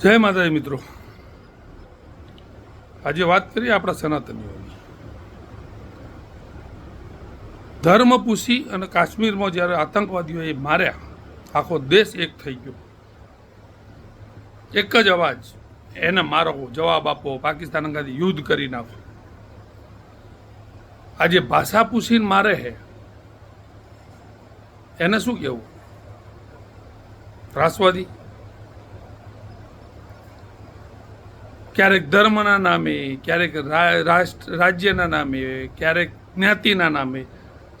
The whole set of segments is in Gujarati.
જય માતાજી મિત્રો, આજે વાત કરીએ આપણા સનાતનીઓની. ધર્મ પૂછી અને કાશ્મીરમાં જ્યારે આતંકવાદીઓએ માર્યા, આખો દેશ એક થઈ ગયો. એક જ અવાજ, એને મારો, જવાબ આપો, પાકિસ્તાન અંગાથી યુદ્ધ કરી નાખો. આજે ભાષા પૂછીને મારે છે, એને શું કહેવું? ત્રાસવાદી. ક્યારેક ધર્મના નામે, ક્યારેક રાજ્યના નામે, ક્યારેક જ્ઞાતિના નામે.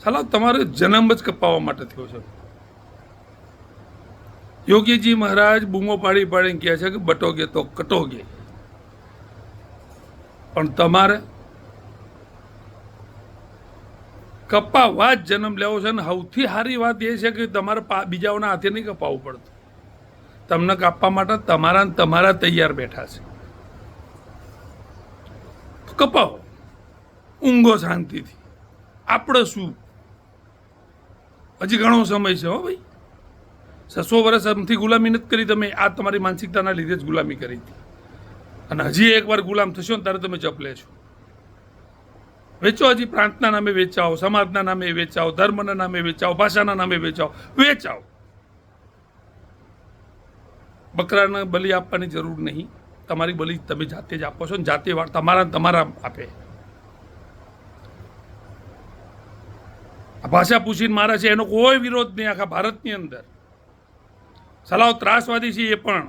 સાલા તમારો જન્મ જ કપાવવા માટે થયો છે. યોગીજી મહારાજ બૂમો પાડી પાડીને કહે છે કે બટોગે તો કટોગે, પણ તમારે કપાવવા જ જન્મ લેવો છે. ને સૌથી સારી વાત એ છે કે તમારે બીજાઓના હાથે નહીં કપાવવું પડતું. તમને કાપવા માટે તમારા તૈયાર બેઠા છે. કપાવો, ઊંઘો શાંતિથી. આપણે શું, હજી ઘણો સમય છે હો ભાઈ. 600 વર્ષ અમથી ગુલામી નથી કરી તમે. આ તમારી માનસિકતાના લીધે જ ગુલામી કરી હતી. અને હજી એકવાર ગુલામ થશો ને ત્યારે તમે ચપલે છો. વેચો, હજી પ્રાંતના નામે વેચાઓ, સમાજના નામે વેચાઓ, ધર્મના નામે વેચાઓ, ભાષાના નામે વેચાઓ. બકરાને બલિ આપવાની જરૂર નહીં. તમારી બલિ તમે જાતે જ આપો છો ને જાતે તમારા આપે. આ ભાષા પૂછીને મારે છે એનો કોઈ વિરોધ નહીં આખા ભારતની અંદર. સલાહ ત્રાસવાદી છે એ પણ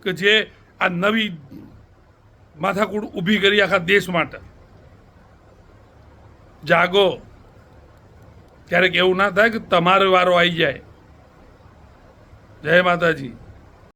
કે જે આ નવી માથાકૂટ ઊભી કરી આખા દેશ માટે. જાગો. ક્યારેક એવું ના થાય કે તમારો વારો આવી જાય. જય માતાજી.